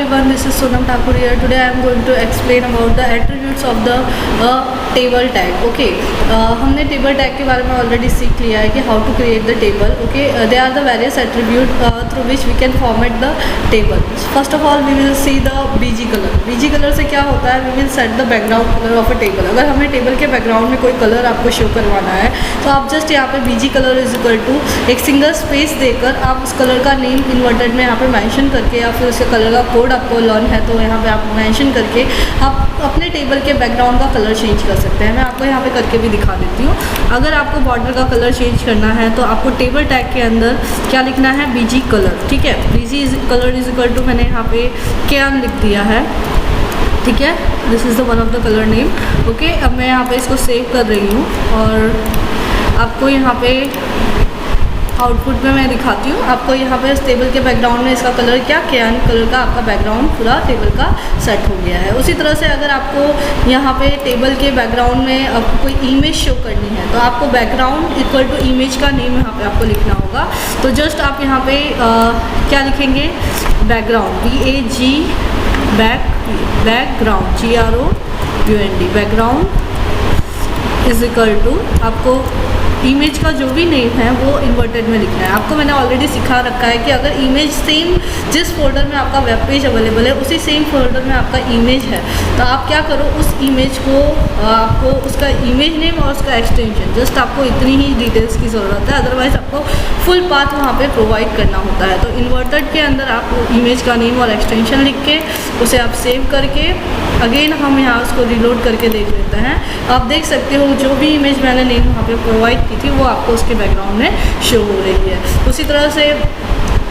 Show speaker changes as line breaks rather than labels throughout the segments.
everyone, this is Sonam Thakur here. Today I am going to explain about the attributes of the table tag. Okay, हमने table tag के बारे में already सीख लिया है कि how to create the table. Okay, they are the various attributes through which we can format the table. First of all, we will see the BG color. BG color से क्या होता है? We will set the background color of a table. अगर हमें table के background में कोई color आपको show करवाना है तो आप just यहाँ पे BG color is equal to एक सिंगल स्पेस देकर आप उस कलर का नेम इन्वर्टेड में यहाँ पे मेंशन करके या फिर उसके कलर का कोड आपको लर्न है तो यहाँ पे आप मेंशन करके आप अपने टेबल के बैकग्राउंड का कलर चेंज कर सकते हैं। मैं आपको यहाँ पे करके भी दिखा देती हूँ। अगर आपको बॉर्डर का कलर चेंज करना है तो आपको टेबल टैग के अंदर क्या लिखना है? BG colour. ठीक है, BG colour is equal to मैंने यहाँ पे कैन लिख दिया है। ठीक है, this is the one of the colour name. Okay, अब मैं यहाँ पे इसको सेव कर रही हूँ और आपको यहाँ पे आउटपुट में मैं दिखाती हूँ। आपको यहाँ पे इस टेबल के बैकग्राउंड में इसका कलर क्या कैन कलर का आपका बैकग्राउंड पूरा टेबल का सेट हो गया है। उसी तरह से अगर आपको यहाँ पे टेबल के बैकग्राउंड में आपको कोई इमेज शो करनी है तो आपको बैकग्राउंड इक्वल टू इमेज का नेम यहाँ पे आपको लिखना होगा। तो जस्ट आप यहाँ पे क्या लिखेंगे? Background, BAG background GROUND background is equal to आपको इमेज का जो भी नेम है वो इन्वर्टेड में लिखना है। आपको मैंने ऑलरेडी सिखा रखा है कि अगर इमेज सेम जिस फोल्डर में आपका वेब पेज अवेलेबल है उसी सेम फोल्डर में आपका इमेज है तो आप क्या करो, उस इमेज को आपको उसका इमेज नेम और उसका एक्सटेंशन जस्ट आपको इतनी ही डिटेल्स की ज़रूरत है, अदरवाइज़ आपको फुल पाथ वहाँ पे प्रोवाइड करना होता है। तो इन्वर्टेड के अंदर आप इमेज का नेम और एक्सटेंशन लिख के उसे आप सेव करके अगेन हम यहाँ उसको रिलोड करके देख लेते हैं। आप देख सकते हो जो भी इमेज मैंने नेम वहाँ पे प्रोवाइड थी वो आपको उसके बैकग्राउंड में शो हो रही है। उसी तरह से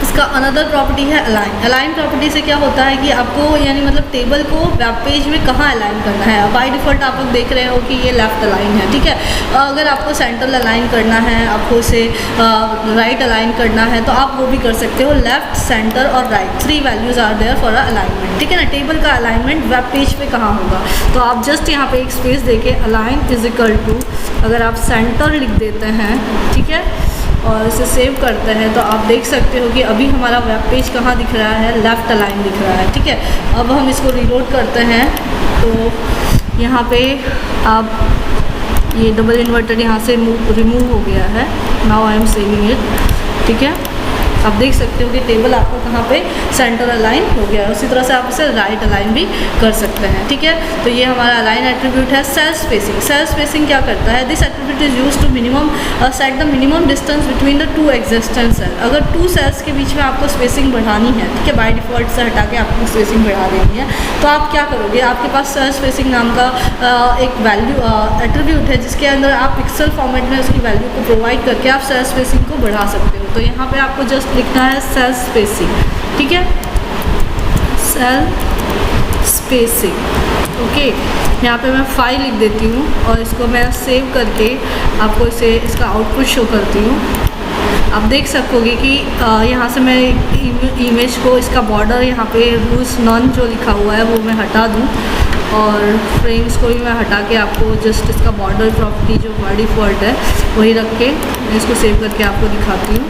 इसका अनदर प्रॉपर्टी है अलाइन। अलाइन प्रॉपर्टी से क्या होता है कि आपको यानी मतलब टेबल को वेब पेज में कहाँ अलाइन करना है। बाय डिफ़ॉल्ट आप लोग देख रहे हो कि ये लेफ़्ट अलाइन है। ठीक है, अगर आपको सेंट्रल अलाइन करना है, आपको इसे राइट अलाइन करना है तो आप वो भी कर सकते हो। लेफ़्ट, सेंटर और right 3 values are there for alignment. ठीक है ना, टेबल का अलाइनमेंट वेब पेज पे कहाँ होगा तो आप जस्ट यहाँ पे एक स्पेस देके अलाइन इज इक्वल टू अगर आप सेंटर लिख देते हैं, ठीक है, और इसे सेव करते हैं तो आप देख सकते हो कि अभी हमारा वेब पेज कहाँ दिख रहा है? लेफ़्ट अलाइन दिख रहा है। ठीक है, अब हम इसको रीलोड करते हैं तो यहाँ पे आप ये डबल इन्वर्टेड यहाँ से रिमूव हो गया है। Now I am saving it. ठीक है, आप देख सकते हो कि टेबल आपको कहाँ पे सेंटर अलाइन हो गया है। उसी तरह से आप इसे राइट अलाइन भी कर सकते हैं। ठीक है, तो ये हमारा अलाइन एट्रीब्यूट है। सेल स्पेसिंग, सेल स्पेसिंग क्या करता है? This attribute is used to minimum set the minimum distance between the 2 existent cell. अगर 2 सेल्स के बीच में आपको स्पेसिंग बढ़ानी है, ठीक है, बाय डिफ़ॉल्ट से हटा के आपको स्पेसिंग बढ़ा देनी है तो आप क्या करोगे? आपके पास सेल स्पेसिंग नाम का एक वैल्यू एट्रीब्यूट है जिसके अंदर आप पिक्सल फॉर्मेट में उसकी वैल्यू को प्रोवाइड करके आप सेल स्पेसिंग को बढ़ा सकते हो। तो यहाँ पे आपको जस्ट लिखना है सेल स्पेसिंग। ठीक है, सेल स्पेसिंग। ओके, यहाँ पे मैं 5 लिख देती हूँ और इसको मैं सेव करके आपको इसका आउटपुट शो करती हूँ। आप देख सकोगे कि यहाँ से मैं इमेज को इसका बॉर्डर यहाँ पे रूल्स नॉन जो लिखा हुआ है वो मैं हटा दूँ और फ्रेम्स को भी मैं हटा के आपको जस्ट इसका बॉर्डर प्रॉपर्टी जो बाय डिफ़ॉल्ट है वही रख के मैं इसको सेव करके आपको दिखाती हूँ।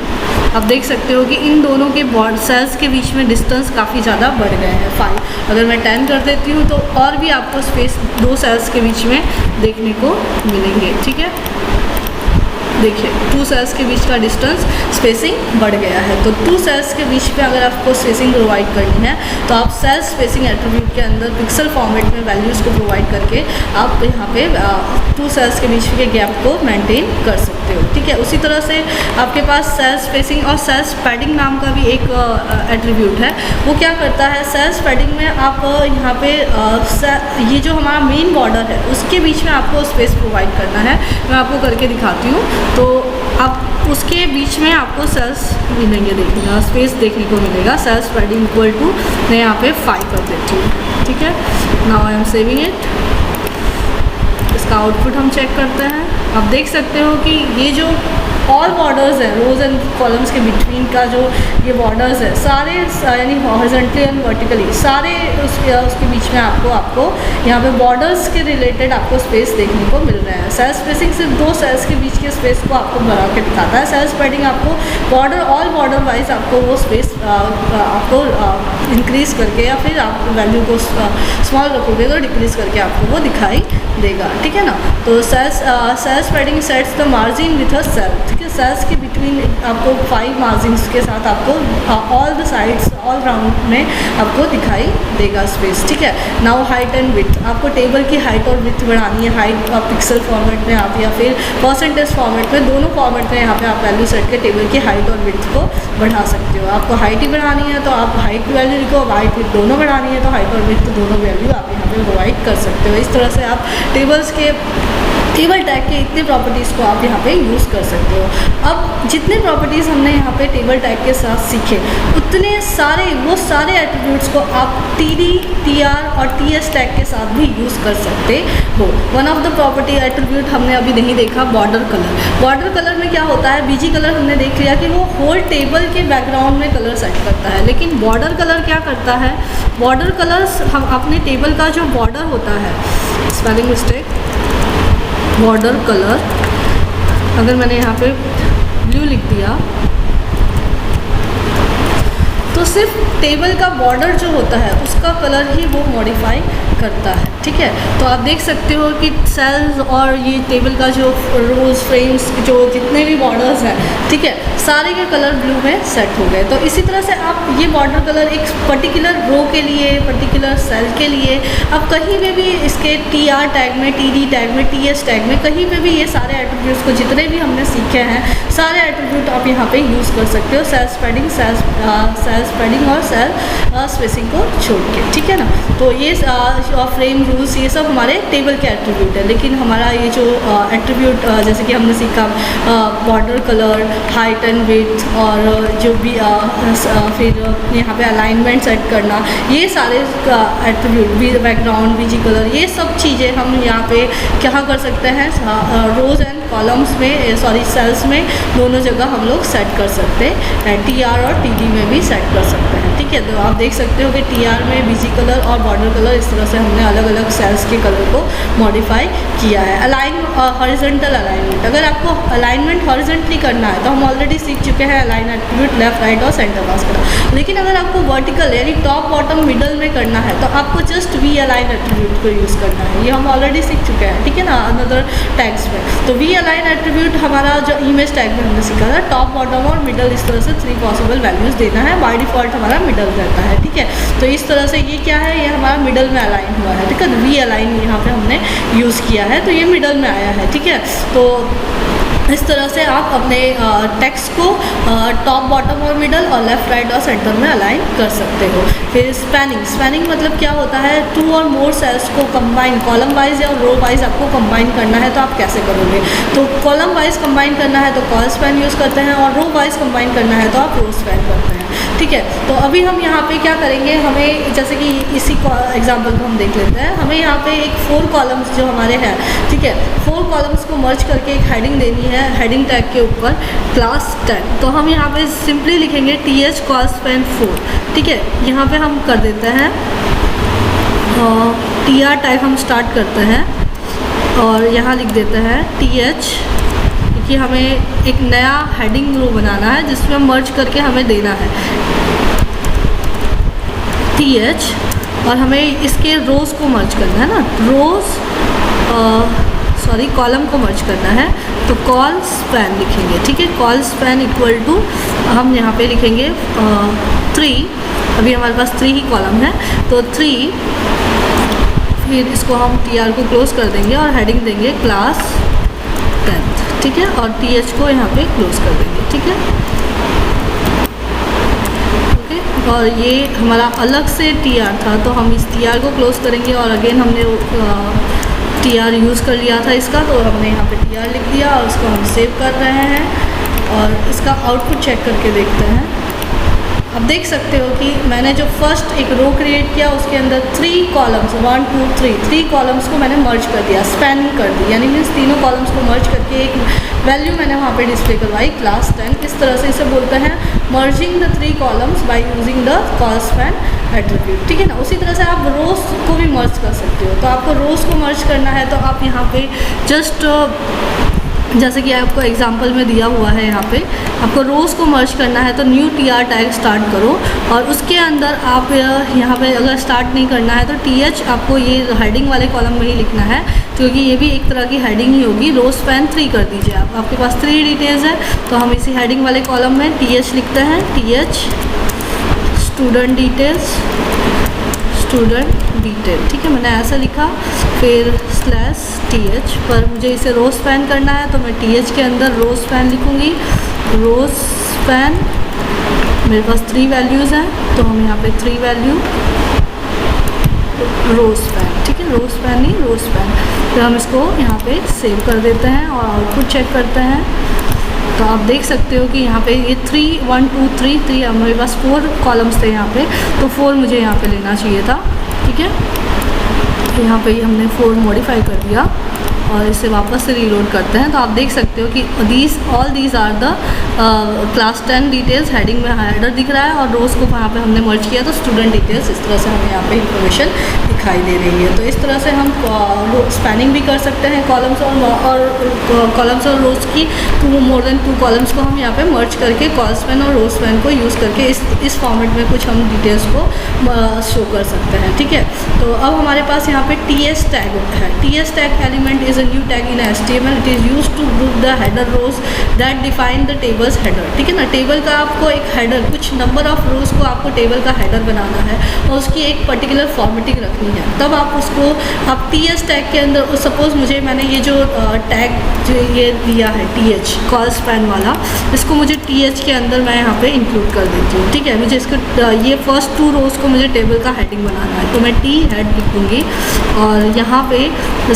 आप देख सकते हो कि इन दोनों के सेल्स के बीच में डिस्टेंस काफ़ी ज़्यादा बढ़ गए हैं। 5 अगर मैं 10 कर देती हूँ तो और भी आपको स्पेस 2 सेल्स के बीच में देखने को मिलेंगे। ठीक है, देखिए 2 सेल्स के बीच का डिस्टेंस स्पेसिंग बढ़ गया है। तो 2 सेल्स के बीच पे अगर आपको स्पेसिंग प्रोवाइड करनी है तो आप सेल स्पेसिंग एट्रीब्यूट के अंदर पिक्सल फॉर्मेट में वैल्यूज़ को प्रोवाइड करके आप यहाँ पे 2 सेल्स के बीच के गैप को मेंटेन कर सकते हो। ठीक है, उसी तरह से आपके पास सेल स्पेसिंग और सेल पैडिंग नाम का भी एक एट्रीब्यूट है। वो क्या करता है? सेल पैडिंग में आप यहाँ पे ये जो हमारा मेन बॉर्डर है उसके बीच में आपको स्पेस प्रोवाइड करना है। मैं आपको करके दिखाती हूँ तो आप उसके बीच में आपको सेल्स मिलेंगे, देखिएगा स्पेस देखने को मिलेगा। सेल्स पैडिंग इक्वल टू मैं यहाँ पे 5 कर देती हूँ। ठीक है, now I am saving it. इसका आउटपुट हम चेक करते हैं। आप देख सकते हो कि ये जो ऑल बॉर्डर्स हैं, रोज एंड कॉलम्स के बिटवीन का जो ये बॉर्डर्स है सारे, यानी हॉरिजॉन्टली एंड वर्टिकली सारे उसके बीच में आपको यहाँ पे बॉर्डर्स के रिलेटेड आपको स्पेस देखने को मिल रहा है। सेल स्पेसिंग सिर्फ दो सेल्स के बीच के स्पेस को आपको बढ़ा के दिखाता है। सेल स्प्रेडिंग आपको बॉर्डर, ऑल बॉर्डर वाइज आपको वो स्पेस आपको इंक्रीज करके या फिर आप वैल्यू को स्मॉल रखोगे तो डिक्रीज करके आपको वो दिखाई देगा, ठीक है ना। तो cell spreading sets the margin with a cell, ठीक है। सेल्स के बिटवीन आपको 5 मार्जिन्स के साथ आपको all the sides, all round में आपको दिखाई देगा स्पेस, ठीक है। नाउ हाइट एंड विड्थ, आपको टेबल की हाइट और विड्थ बढ़ानी है। हाइट पिक्सल फॉर्मेट में आप या फिर परसेंटेज फॉर्मेट में, दोनों फॉर्मेट में यहाँ पे आप वैल्यू सेट के टेबल की हाइट और विड्थ को बढ़ा सकते हो। आपको हाइट ही बढ़ानी है तो आप हाइट की वैल्यू लिखो, हाइट विड्थ दोनों बढ़ानी है तो हाइट और विड्थ दोनों वैल्यू आप यहाँ पे प्रोवाइड कर सकते हो। इस तरह से आप टेबल टैग के इतने प्रॉपर्टीज़ को आप यहाँ पे यूज़ कर सकते हो। अब जितने प्रॉपर्टीज़ हमने यहाँ पे टेबल टैग के साथ सीखे, उतने सारे वो सारे एट्रीब्यूट्स को आप TD, TR और TS टैग के साथ भी यूज़ कर सकते हो। One of the property attribute हमने अभी नहीं देखा, बॉर्डर कलर। बॉर्डर कलर में क्या होता है, BG कलर हमने देख लिया कि वो होल टेबल के बैकग्राउंड में कलर सेट करता है, लेकिन बॉर्डर कलर क्या करता है, बॉर्डर कलर्स हम अपने टेबल का जो बॉर्डर होता है, स्पेलिंग मिस्टेक, बॉर्डर कलर, अगर मैंने यहाँ पे ब्लू लिख दिया तो सिर्फ टेबल का बॉर्डर जो होता है उसका कलर ही वो मॉडिफाई करता है, ठीक है। तो आप देख सकते हो कि सेल्स और ये टेबल का जो रोज, फ्रेम्स, जो जितने भी बॉर्डर्स हैं, ठीक है, सारे के कलर ब्लू में सेट हो गए। तो इसी तरह से आप ये बॉर्डर कलर एक पर्टिकुलर रो के लिए, पर्टिकुलर सेल के लिए आप कहीं पे भी इसके TR टैग में, TD टैग में, TS टैग में, कहीं पे भी ये सारे एट्रीब्यूट्स को जितने भी हमने सीखे हैं सारे एट्रीब्यूट आप यहाँ पे यूज़ कर सकते हो, सेल स्प्रेडिंग और सेल स्पेसिंग को छोड़ के, ठीक है ना। तो ये फ्रेम, रूल्स, ये सब हमारे टेबल के एट्रीब्यूट है। लेकिन हमारा ये जो एट्रीब्यूट जैसे कि हमने सीखा border colour, height and width और जो भी फिर यहाँ पे अलाइनमेंट सेट करना, ये सारे एट्रीब्यूट, बैकग्राउंड, BG कलर, ये सब चीज़ें हम यहाँ पे क्या कर सकते हैं, रोज एंड कॉलम्स में, सॉरी सेल्स में, दोनों जगह हम लोग सेट कर सकते हैं। TR और TD में भी सेट कर सकते हैं, ठीक है। तो आप देख सकते हो कि TR में BG कलर और बॉर्डर कलर, इस तरह से हमने अलग अलग सेल्स के कलर को मॉडिफाई किया है। हॉरिजॉन्टल अलाइनमेंट, अगर आपको अलाइनमेंट हॉरिजॉन्टली करना है तो हम ऑलरेडी सीख चुके हैं अलाइन एट्रीब्यूट, लेफ्ट, राइट और सेंटर पास करना। लेकिन अगर आपको वर्टिकल यानी टॉप, बॉटम, मिडल में करना है तो आपको जस्ट V अलाइन एट्रीब्यूट को यूज़ करना है। ये हम ऑलरेडी सीख चुके हैं, ठीक है ना, अनदर टैग्स में। तो V अलाइन एट्रीब्यूट हमारा जो इमेज टैग में हमने सीखा था, टॉप, बॉटम और मिडल, इस तरह से 3 पॉसिबल वैल्यूज़ देना है। बाय डिफ़ॉल्ट हमारा मिडल रहता है, ठीक है। तो इस तरह से ये क्या है, ये हमारा मिडल में अलाइन हुआ है, ठीक है। तो V अलाइन यहाँ पे हमने यूज़ किया है तो ये मिडल में आया है, ठीक है। तो इस तरह से आप अपने टेक्स्ट को टॉप, बॉटम और मिडल और लेफ़्ट, राइट और सेंटर में अलाइन कर सकते हो। फिर स्पैनिंग मतलब क्या होता है, 2 और मोर सेल्स को कंबाइन, कॉलम वाइज या रो वाइज आपको कंबाइन करना है तो आप कैसे करोगे। तो कॉलम वाइज कंबाइन करना है तो कॉल स्पैन यूज़ करते हैं और रो वाइज कंबाइन करना है तो आप रो स्पैन करते हैं, ठीक है। तो अभी हम यहाँ पे क्या करेंगे, हमें जैसे कि इसी एग्जाम्पल को हम देख लेते हैं। हमें यहाँ पे एक 4 कॉलम्स जो हमारे हैं, ठीक है, 4 कॉलम्स को मर्ज करके एक हेडिंग देनी है, हेडिंग टैग के ऊपर क्लास 10। तो हम यहाँ पे सिंपली लिखेंगे TH कॉल स्पैन 4, ठीक है। यहाँ पे हम कर देते हैं TR टैग हम स्टार्ट करते हैं और यहाँ लिख देते हैं TH, कि हमें एक नया हेडिंग रो बनाना है जिसमें मर्ज करके हमें देना है TH, और हमें इसके रोज़ को मर्ज करना है ना, कॉलम को मर्ज करना है। तो कॉल स्पैन लिखेंगे, ठीक है। कॉल स्पैन इक्वल टू हम यहाँ पे लिखेंगे 3, अभी हमारे पास 3 ही कॉलम है तो 3, फिर इसको हम TR को क्लोज कर देंगे और हेडिंग देंगे क्लास 10, ठीक है, और TH को यहाँ पे क्लोज कर देंगे, ठीक है, ओके। और ये हमारा अलग से TR था तो हम इस TR को क्लोज करेंगे और अगेन हमने TR यूज़ कर लिया था इसका, तो हमने यहाँ पे TR लिख दिया और उसको हम सेव कर रहे हैं और इसका आउटपुट चेक करके देखते हैं। अब देख सकते हो कि मैंने जो फर्स्ट एक रो क्रिएट किया उसके अंदर 3 कॉलम्स 1 2 3 कॉलम्स को मैंने मर्ज कर दिया, स्पैनिंग कर दी, यानी मीन्स तीनों कॉलम्स को मर्ज करके एक वैल्यू मैंने वहाँ पे डिस्प्ले करवाई क्लास 10। इस तरह से इसे बोलते हैं merging the 3 columns by using the call span attribute, ठीक है ना। उसी तरह से आप रोज को भी मर्ज कर सकते हो। तो आपको रोज को मर्ज करना है तो आप यहाँ पे जस्ट जैसे कि आपको एग्जांपल में दिया हुआ है, यहाँ पे आपको रोज़ को मर्ज करना है तो न्यू tr टैग स्टार्ट करो और उसके अंदर आप यहाँ पे अगर स्टार्ट नहीं करना है तो th आपको ये हेडिंग वाले कॉलम में ही लिखना है, क्योंकि ये भी एक तरह की हेडिंग ही होगी। रो स्पैन 3 कर दीजिए आप, आपके पास 3 डिटेल्स है तो हम इसी हेडिंग वाले कॉलम में th लिखते हैं, th स्टूडेंट डिटेल्स, ठीक है, मैंने ऐसा लिखा। फिर /th पर मुझे इसे रो स्पैन करना है तो मैं th के अंदर रो स्पैन लिखूँगी। रो स्पैन मेरे पास 3 वैल्यूज़ हैं तो हम यहाँ पे 3 वैल्यू रो स्पैन, ठीक है, रो स्पैन नहीं रो स्पैन। फिर हम इसको यहाँ पे सेव कर देते हैं और आउटपुट चेक करते हैं। तो आप देख सकते हो कि यहाँ पे ये 3 1 2 3 हमारे पास 4 कॉलम्स थे यहाँ पे, तो 4 मुझे यहाँ पे लेना चाहिए था, ठीक है। यहाँ पे हमने 4 मॉडिफाई कर दिया और इसे वापस से रीलोड करते हैं तो आप देख सकते हो कि all these are the class 10 details. Heading में हेडर दिख रहा है और रोज़ को वहाँ पे हमने मर्ज किया तो स्टूडेंट डिटेल्स, इस तरह से हमें यहाँ पे इंफॉर्मेशन दिखाई दे रही है। तो इस तरह से हम स्पैनिंग भी कर सकते हैं कॉलम्स और रोज़ की। तो मोर देन 2 कॉलम्स को हम यहाँ पे मर्ज करके कॉल स्पैन और रो स्पैन को यूज़ करके इस फॉर्मेट में कुछ हम डिटेल्स को शो कर सकते हैं, ठीक है। तो अब हमारे पास यहाँ पे ts टैग है। ts tag element is a new tag in HTML. It is used to group the header rows that define the table's header, ठीक है ना। टेबल का आपको एक हेडर, कुछ नंबर ऑफ रोज को आपको टेबल का हेडर बनाना है और उसकी एक पर्टिकुलर फॉर्मेटिंग रखनी है, तब आप उसको आप ts टैग के अंदर, सपोज मैंने ये जो टैग जो ये दिया है th कॉल स्पैन वाला, इसको मुझे th के अंदर मैं यहाँ पे इंक्लूड कर देती हूँ, ठीक है। मुझे इसको ये फर्स्ट 2 रोज को मुझे टेबल का हेडिंग बनाना है तो मैं t हेड लिख दूँगी और यहाँ पे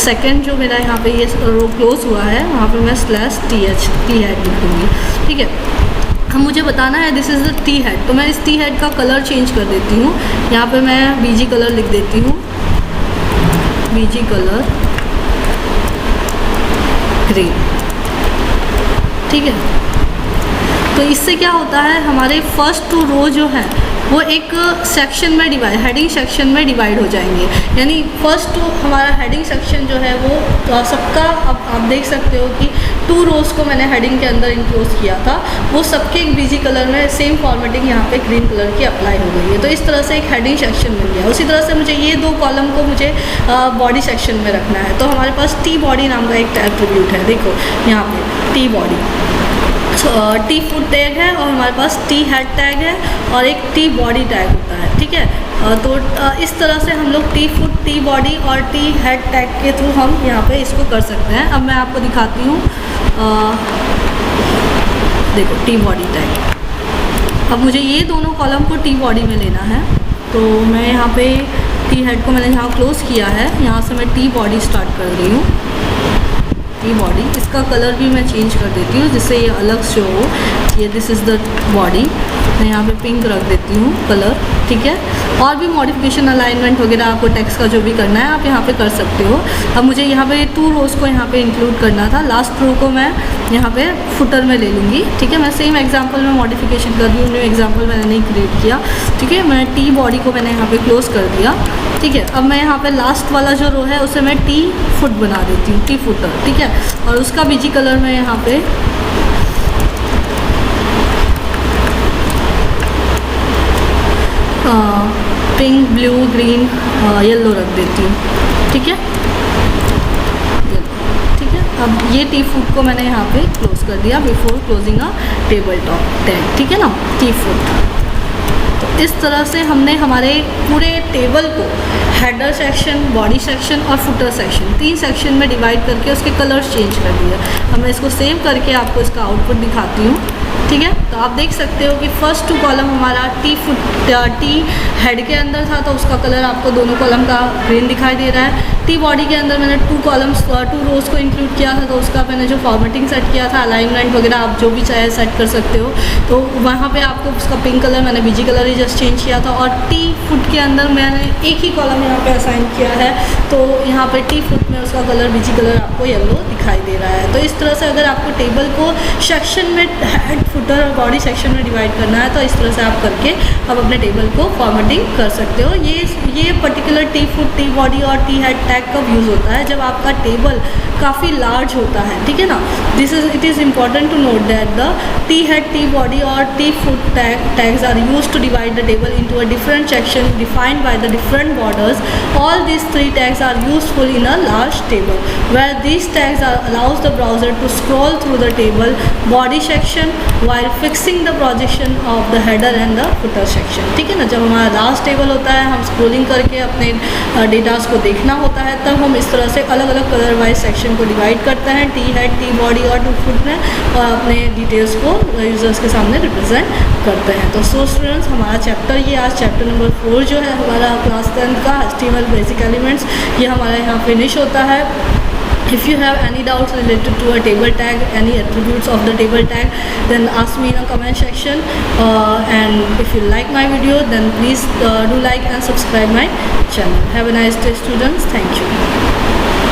सेकेंड जो मेरा यहाँ पे ये रो क्लोज हुआ है वहाँ पे मैं /th t हेड लिखूँगी, ठीक है। हम मुझे बताना है this is the t head, तो मैं इस t हेड का कलर चेंज कर देती हूँ। यहाँ पे मैं bg कलर लिख देती हूँ, bg कलर ग्रीन, ठीक है। तो इससे क्या होता है, हमारे फर्स्ट 2 रो जो है वो एक सेक्शन में हेडिंग सेक्शन में डिवाइड हो जाएंगे। यानी फर्स्ट हमारा हेडिंग सेक्शन जो है वो सबका, अब आप देख सकते हो कि 2 रोज़ को मैंने हेडिंग के अंदर इंक्लूड किया था, वो सबके एक बीजी कलर में सेम फॉर्मेटिंग यहाँ पे ग्रीन कलर की अप्लाई हो गई है। तो इस तरह से एक हेडिंग सेक्शन मिल गया। उसी तरह से मुझे ये 2 कॉलम को मुझे बॉडी सेक्शन में रखना है तो हमारे पास टी बॉडी नाम का एक एट्रीब्यूट है, देखो यहाँ पे T body, T foot tag है और हमारे पास टी हेड टैग है और एक टी बॉडी टैग होता है, ठीक है। तो इस तरह से हम लोग टी फुट, टी बॉडी और टी हेड टैग के थ्रू हम यहाँ पे इसको कर सकते हैं। अब मैं आपको दिखाती हूँ, देखो टी बॉडी टैग। अब मुझे ये दोनों कॉलम को टी बॉडी में लेना है तो मैं यहाँ पे टी हेड को मैंने यहाँ क्लोज किया है, यहाँ से मैं टी बॉडी स्टार्ट कर रही हूँ। टी बॉडी, इसका कलर भी मैं चेंज कर देती हूँ जिससे ये अलग से हो। ये दिस इज़ द बॉडी, मैं यहाँ पे पिंक रख देती हूँ कलर, ठीक है। और भी मॉडिफिकेशन अलाइनमेंट वगैरह आपको टेक्स्ट का जो भी करना है आप यहाँ पे कर सकते हो। अब मुझे यहाँ पे 2 रोज़ को यहाँ पे इंक्लूड करना था, लास्ट रो को मैं यहाँ पे फुटर में ले लूँगी, ठीक है। मैं सेम एग्जांपल में मॉडिफिकेशन कर रही हूँ, न्यू एग्जांपल मैंने नहीं क्रिएट किया, ठीक है। मैं टी बॉडी को मैंने यहाँ पे क्लोज कर दिया, ठीक है। अब मैं यहाँ पे लास्ट वाला जो रो है उसे मैं टी फुट बना देती हूँ, टी फुटर, ठीक है। और उसका बीजी कलर मैं यहाँ पे पिंक, ब्लू, ग्रीन, येलो रख देती हूँ, ठीक है, ठीक है। अब ये टी फुट को मैंने यहाँ पे क्लोज कर दिया बिफोर क्लोजिंग अ टेबल टॉप टैग, ठीक है ना, टी फुट। तो इस तरह से हमने हमारे पूरे टेबल को हेडर सेक्शन, बॉडी सेक्शन और फुटर सेक्शन, 3 सेक्शन में डिवाइड करके उसके कलर्स चेंज कर दिए। अब मैं इसको सेव करके आपको इसका आउटपुट दिखाती हूँ। ठीक है, तो आप देख सकते हो कि फर्स्ट 2 कॉलम हमारा टी हेड के अंदर था, तो उसका कलर आपको दोनों कॉलम का ग्रीन दिखाई दे रहा है। टी बॉडी के अंदर मैंने 2 रोज़ को इंक्लूड किया था, तो उसका मैंने जो फॉर्मेटिंग सेट किया था, अलाइनमेंट वगैरह आप जो भी चाहे सेट कर सकते हो। तो वहाँ पे आपको उसका पिंक कलर, मैंने बीजी कलर ही जस्ट चेंज किया था। और टी फुट के अंदर मैंने एक ही कॉलम यहाँ पे असाइन किया है, तो यहाँ पे टी फुट में उसका कलर बीजी कलर आपको येलो दिखाई दे रहा है। तो इस तरह से अगर आपको टेबल को सेक्शन में, हेड, फुटर और बॉडी सेक्शन में डिवाइड करना है, तो इस तरह से आप करके आप अपने टेबल को फॉर्मेटिंग कर सकते हो। ये particular T foot, T body और टी हेड टैग कब यूज़ होता है? जब आपका टेबल काफ़ी लार्ज होता है, ठीक है ना। It is important to note that the T head, T body और T foot tags are used to divide the table into a different section defined by the different borders. All these 3 tags are useful in a large table, where these tags allows the browser to scroll through the table body section while fixing the projection of the header and the footer section। ठीक है ना, जब हमारा large table होता है, हम scrolling करके अपने डेटास को देखना होता है, तब हम इस तरह से अलग अलग कलर वाइज सेक्शन को डिवाइड करते हैं, टी हेड, टी बॉडी और टी फुट में, और अपने डिटेल्स को यूज़र्स के सामने रिप्रेजेंट करते हैं। तो सो स्टूडेंट्स, हमारा चैप्टर, ये आज चैप्टर नंबर 4 जो है हमारा क्लास 10 का HTML बेसिक एलिमेंट्स, ये हमारे यहाँ फिनिश होता है। If you have any doubts related to a table tag, any attributes of the table tag, then ask me in a comment section. And if you like my video, then please do like and subscribe my channel. Have a nice day, students. Thank you.